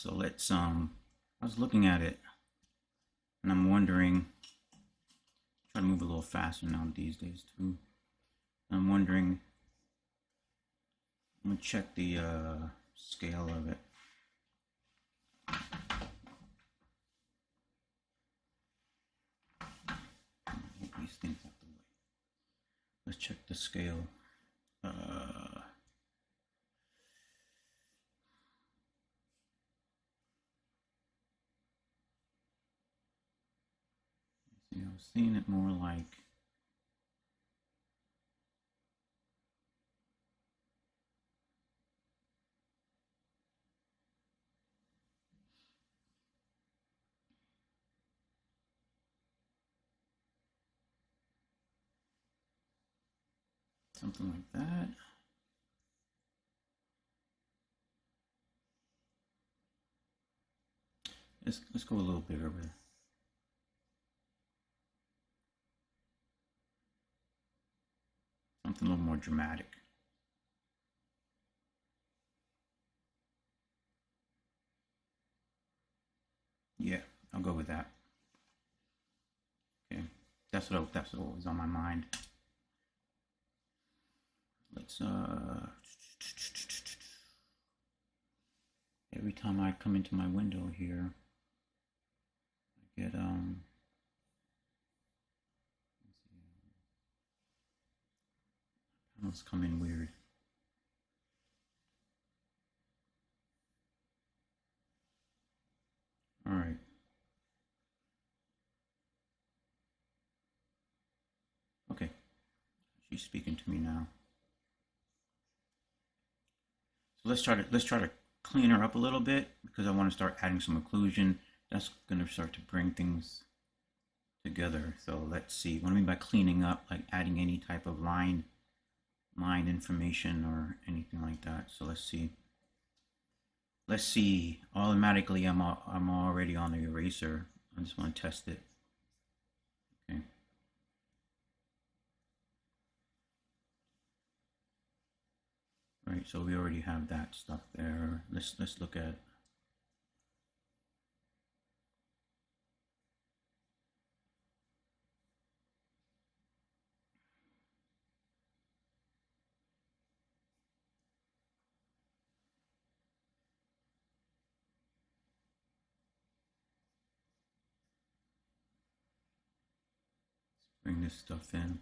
So let's I was looking at it and I'm wondering, try to move a little faster now these days too. I'm wondering, I'm gonna check the scale of it. Move these things out the way. Let's check the scale. See, I was seeing it more like something like that. Let's go a little bigger with it. Something a little more dramatic. Yeah, I'll go with that. Okay, that's what was on my mind. Let's every time I come into my window here, I get panels come in weird. All right. Okay, she's speaking to me now. So let's try to clean her up a little bit because I want to start adding some occlusion. That's going to start to bring things together. So let's see. What I mean by cleaning up, like adding any type of line information or anything like that. So let's see. Let's see. Automatically, I'm already on the eraser. I just want to test it. Okay. All right. So we already have that stuff there. Let's look at. Bring this stuff in.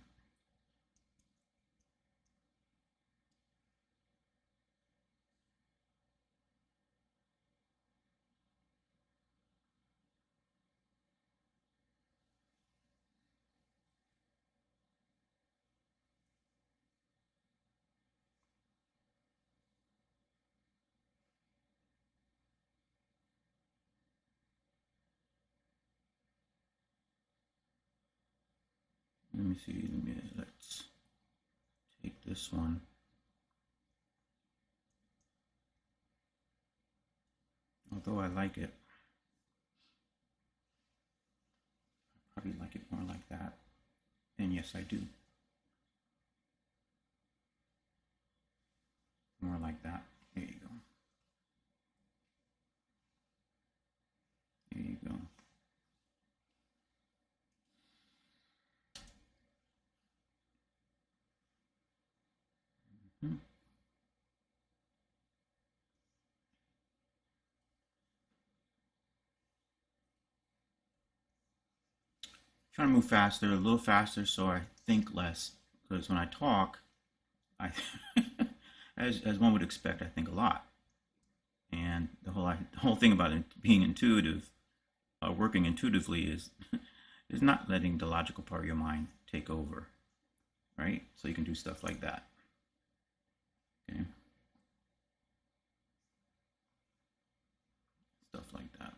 Let me see. Let's take this one. Although I like it, I probably like it more like that. And yes, I do. More like that. There you go. There you go. Hmm. Trying to move faster, a little faster, so I think less. Because when I talk, I, as one would expect, I think a lot. And the whole thing about it being intuitive, working intuitively, is not letting the logical part of your mind take over, right? So you can do stuff like that. Okay, stuff like that.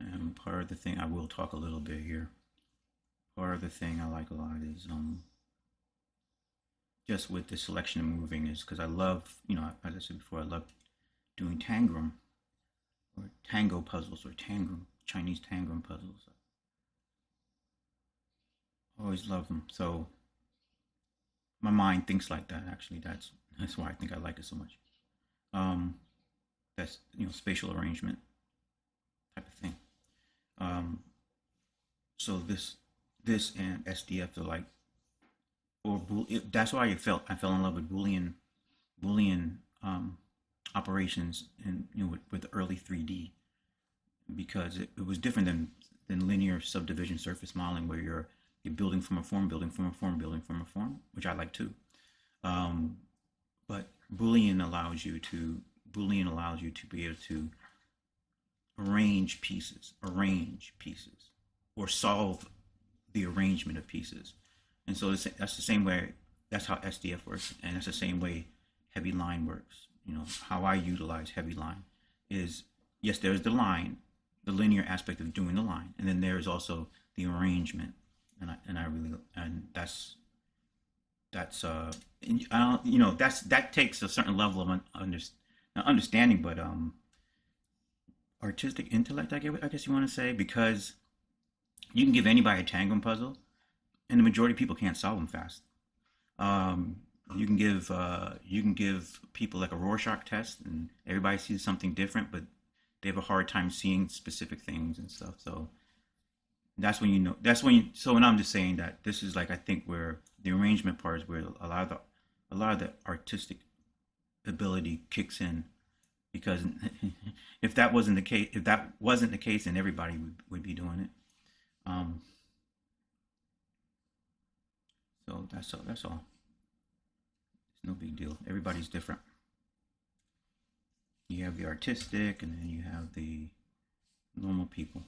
And part of the thing I will talk a little bit here. Part of the thing I like a lot is just with the selection and moving is because I love, as I said before, I love doing tangram or tango puzzles or tangram, Chinese tangram puzzles. I always love them. So my mind thinks like that. Actually, that's why I think I like it so much. Um, that's spatial arrangement type of thing. Um, so this and SDF are like, that's why I fell in love with Boolean operations and with early 3D because it was different than linear subdivision surface modeling where you're building from a form, building from a form, building from a form, which I like too. But Boolean allows you to be able to arrange pieces, or solve the arrangement of pieces. And so that's the same way. That's how SDF works, and that's the same way heavy line works. How I utilize heavy line is, yes, there's the line, the linear aspect of doing the line, and then there's also the arrangement, and that's that takes a certain level of understanding, but artistic intellect, I guess you want to say, because you can give anybody a tangram puzzle, and the majority of people can't solve them fast. Um, you can give people like a Rorschach test, and everybody sees something different, but they have a hard time seeing specific things and stuff. So that's when you know. That's when you. So when I'm just saying that this is like I think where the arrangement part is where a lot of the artistic ability kicks in, because if that wasn't the case, then everybody would be doing it. Um, so that's all. That's all. It's no big deal. Everybody's different. You have the artistic, and then you have the normal people.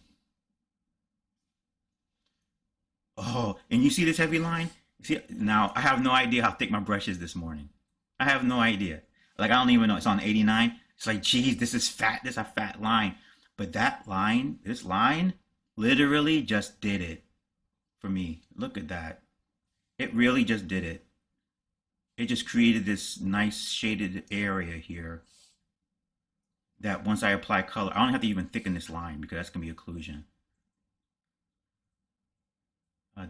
Oh, and you see this heavy line? See, now I have no idea how thick my brush is this morning. I have no idea. Like I don't even know. It's on 89. It's like, geez, this is fat. This is a fat line. But this line, literally just did it for me. Look at that. It really just did it. It just created this nice shaded area here that once I apply color, I don't have to even thicken this line because that's gonna be occlusion.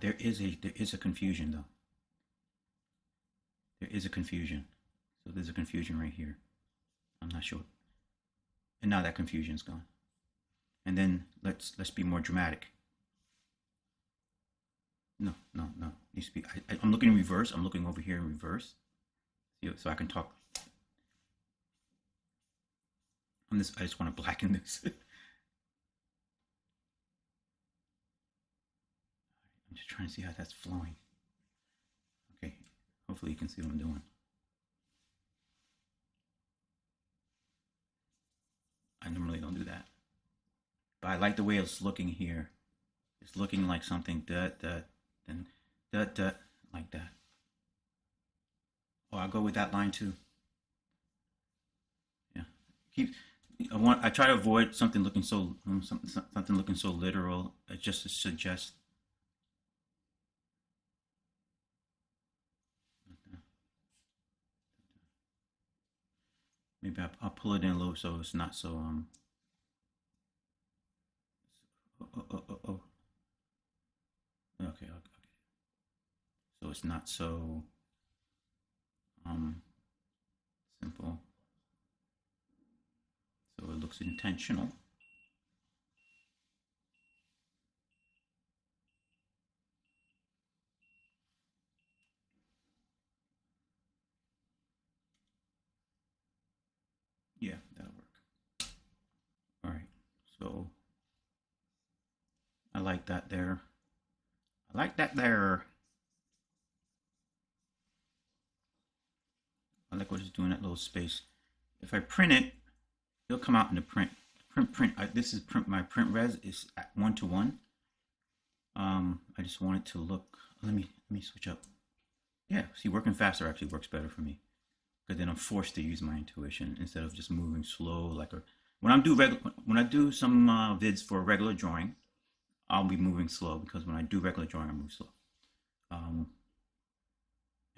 There is a confusion though. There is a confusion. So there's a confusion right here. I'm not sure. And now that confusion's gone. And then let's be more dramatic. No. It needs to be. I'm looking in reverse. I'm looking over here in reverse, so I can talk. On this, I just want to blacken this. I'm just trying to see how that's flowing. Okay, hopefully you can see what I'm doing. I normally don't do that, but I like the way it's looking here. It's looking like something then like that. Oh, I'll go with that line too. Yeah, I try to avoid something looking something looking so literal. Just to suggest. Maybe I'll pull it in a little so it's not so oh. Okay. So it's not so simple. So it looks intentional. Yeah, that'll work. All right. So I like that there. I like that there. I like what it's doing, that little space. If I print it, it'll come out in the print. This is my print res is at 1:1. I just want it to look. Let me switch up. Yeah, see, working faster actually works better for me, because then I'm forced to use my intuition instead of just moving slow. When I do some vids for regular drawing, I'll be moving slow, because when I do regular drawing, I move slow.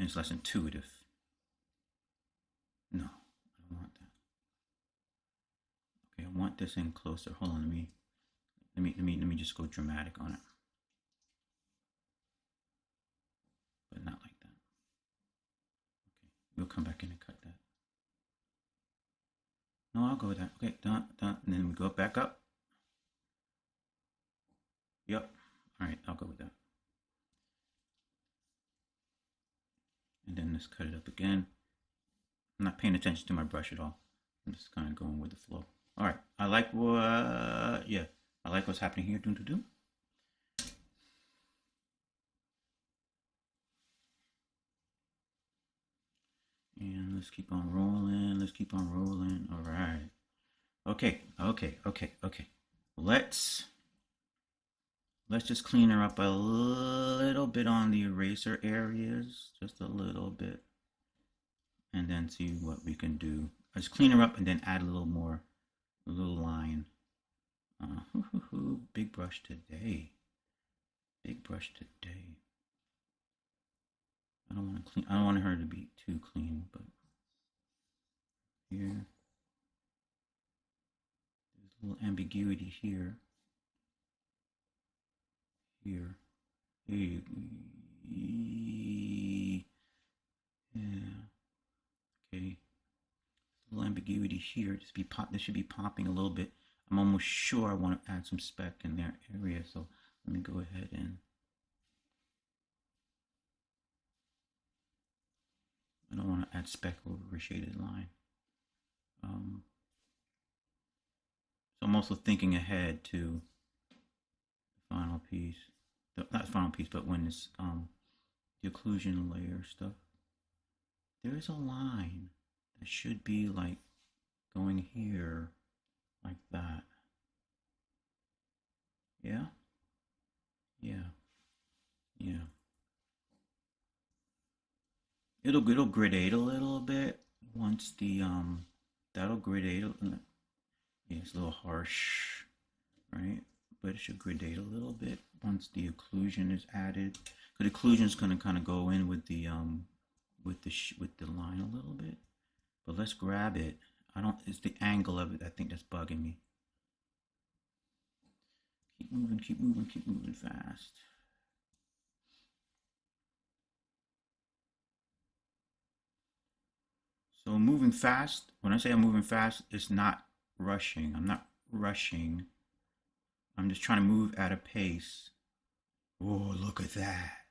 and it's less intuitive. No, I don't want that. Okay, I want this in closer. Hold on, let me just go dramatic on it, but not like that. Okay, we'll come back in and cut that. No, I'll go with that. Okay, done, and then we go back up. Yep. All right, I'll go with that. And then let's cut it up again. I'm not paying attention to my brush at all. I'm just kind of going with the flow. All right, I like what, yeah, I like what's happening here. And let's keep on rolling. Let's keep on rolling. All right. Okay. Let's just clean her up a little bit on the eraser areas, just a little bit, and then see what we can do. Let's clean her up and then add a little more, a little line. Big brush today. Big brush today. I don't want to clean. I don't want her to be too clean, but here, there's a little ambiguity here. Here, yeah. Okay, a little ambiguity here. This should be popping a little bit. I'm almost sure I want to add some speck in their area, so let me go ahead and. I don't want to add speck over a shaded line. So I'm also thinking ahead to the final piece. Not final piece, but when it's the occlusion layer stuff. There is a line that should be like going here, like that. Yeah? Yeah. It'll gradate a little bit once the that'll gradate. Yeah, it's a little harsh, right? But it should gradate a little bit once the occlusion is added. Because occlusion is going to kind of go in with the line a little bit. But let's grab it. It's the angle of it I think that's bugging me. Keep moving fast. So moving fast, when I say I'm moving fast, it's not rushing. I'm not rushing. I'm just trying to move at a pace. Oh, look at that.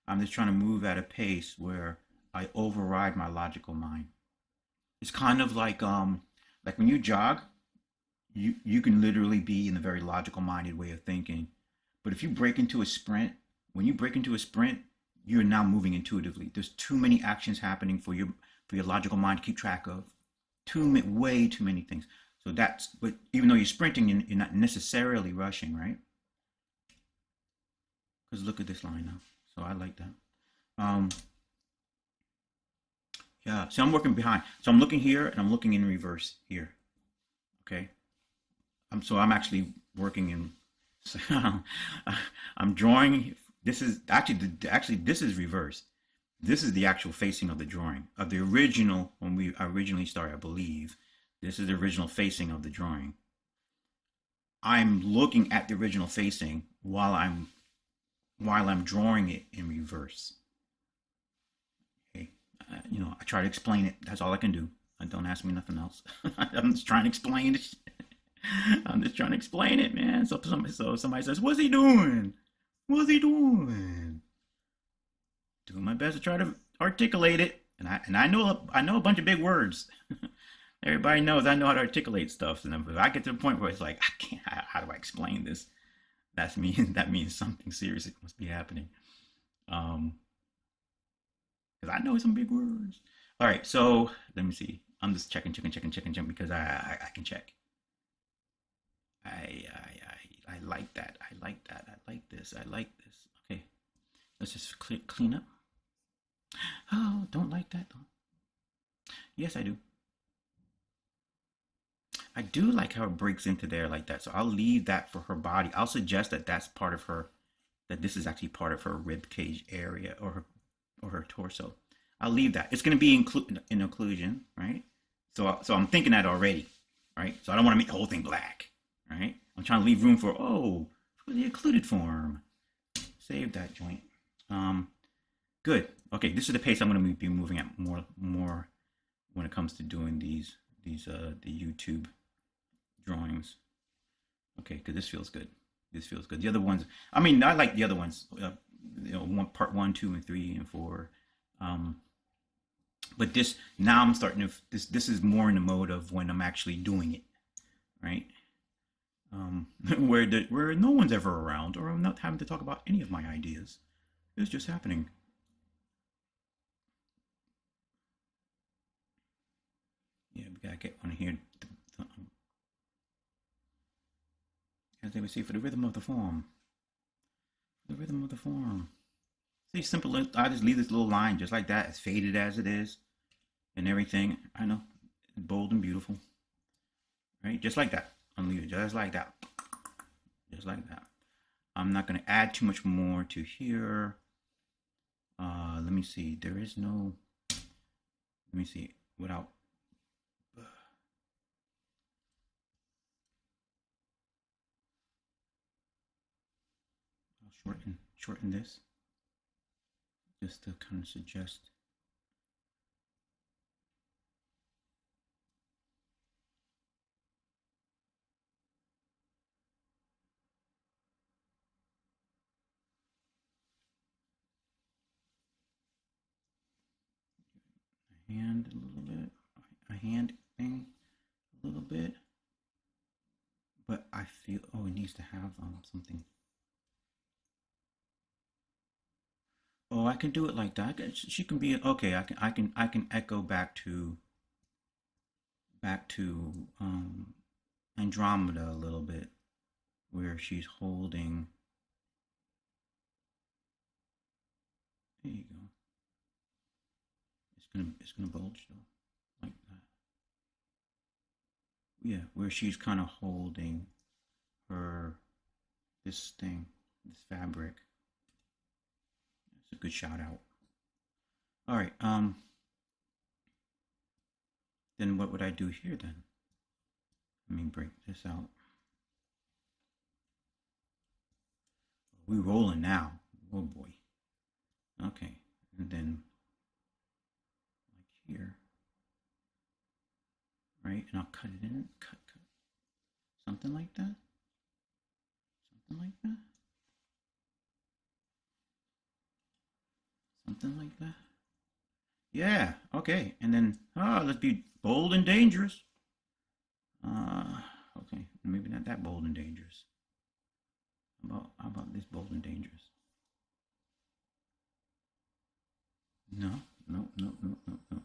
I'm just trying to move at a pace where I override my logical mind. It's kind of like when you jog, you can literally be in a very logical minded way of thinking. But if you break into a sprint, when you break into a sprint, you're now moving intuitively. There's too many actions happening for your logical mind to keep track of. Way too many things. So but even though you're sprinting, you're not necessarily rushing, right? Because look at this line now. So I like that. Yeah, so I'm working behind. So I'm looking here and I'm looking in reverse here. Okay. I'm actually working in, so I'm drawing. This is actually this is reverse. This is the actual facing of the drawing of the original when we originally started, I believe. This is the original facing of the drawing. I'm looking at the original facing while I'm drawing it in reverse. Okay, I try to explain it. That's all I can do. Don't ask me nothing else. I'm just trying to explain it. I'm just trying to explain it, man. So somebody says, "What's he doing? What's he doing?" Doing my best to try to articulate it, and I know a bunch of big words. Everybody knows I know how to articulate stuff, and if I get to the point where it's like I can't, how do I explain this? That means something serious must be happening. Because I know some big words. All right, so let me see. I'm just checking because I can check. I like that. I like that. I like this. Okay, let's just clean up. Oh, don't like that though. Yes, I do. I do like how it breaks into there like that. So I'll leave that for her body. I'll suggest that that's part of her, that this is actually part of her rib cage area or or her torso. I'll leave that. It's going to be in occlusion, right? So I'm thinking that already, right? So I don't want to make the whole thing black, right? I'm trying to leave room for for the occluded form. Save that joint. Good. Okay, this is the pace I'm going to be moving at more when it comes to doing the YouTube drawings. Okay, because this feels good. This feels good. The other ones, I mean, I like the other ones. Part 1, 2, and 3, and 4. But this now I'm starting to this is more in the mode of when I'm actually doing it, right? Where no one's ever around, or I'm not having to talk about any of my ideas. It's just happening. Yeah, we gotta get one here. As they would say, for the rhythm of the form. The rhythm of the form. See, simple. I just leave this little line just like that, as faded as it is, and everything. I know, bold and beautiful, right? Just like that. I'm leaving it just like that, just like that. I'm not going to add too much more to here. Let me see. There is no. Let me see. Without. I'll shorten this, just to kind of suggest. Hand a little bit, a hand thing a little bit, but I feel it needs to have something. Oh, I can do it like that. She can be okay. I can echo back to Andromeda a little bit, where she's holding. There you go. It's gonna bulge though, like that. Yeah, where she's kind of holding this fabric. It's a good shout out. All right. Then what would I do here then? Let me break this out. We're rolling now. Oh boy. Okay, and then like here, right? And I'll cut it in. Cut. Something like that. Something like that. Something like that. Yeah, okay. And then, let's be bold and dangerous. Okay, maybe not that bold and dangerous. How about this bold and dangerous? No.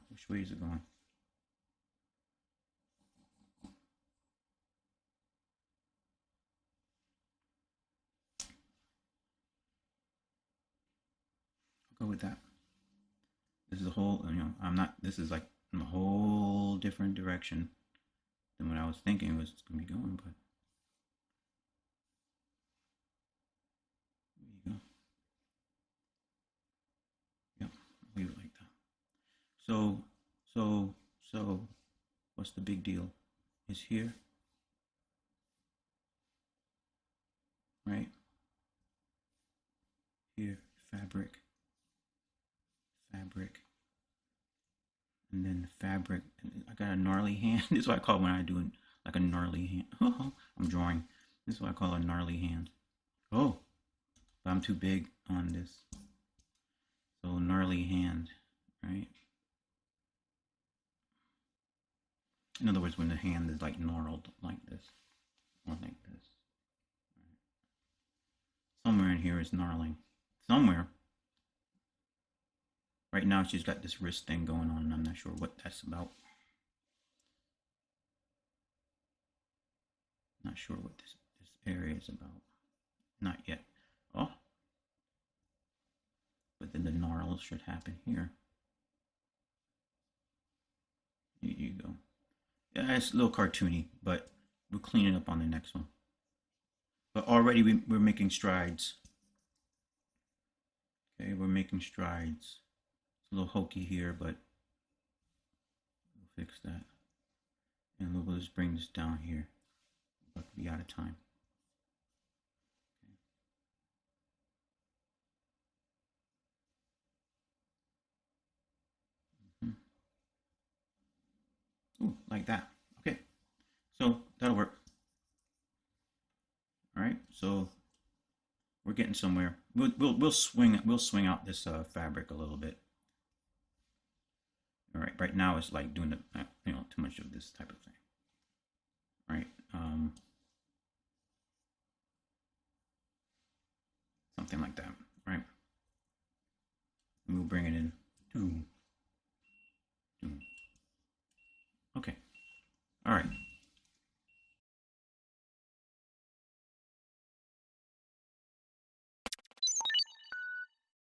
Which way is it going? I'll go with that. This is a whole, this is like in a whole different direction than what I was thinking it was going to be going, but there you go. Yep, leave it like that. So, what's the big deal? Is here, right? Here, fabric, and then the fabric. I got a gnarly hand. This is what I call when I do like a gnarly hand. I'm drawing. This is what I call a gnarly hand. Oh, but I'm too big on this. So gnarly hand, right? In other words, when the hand is like gnarled like this, or like this. Somewhere in here is gnarling. Somewhere. Right now she's got this wrist thing going on, and I'm not sure what that's about. Not sure what this area is about. Not yet. Oh. But then the gnarl should happen here. Here you go. Yeah, it's a little cartoony, but we'll clean it up on the next one. But already we're making strides. Okay, we're making strides. a little hokey here, but we'll fix that. And we'll just bring this down here. About to be out of time. Okay. Ooh, like that. Okay, so that'll work. All right, so we're getting somewhere. We'll swing out this fabric a little bit. All right, right now it's like doing the too much of this type of thing. All right, something like that. All right, and we'll bring it in 2.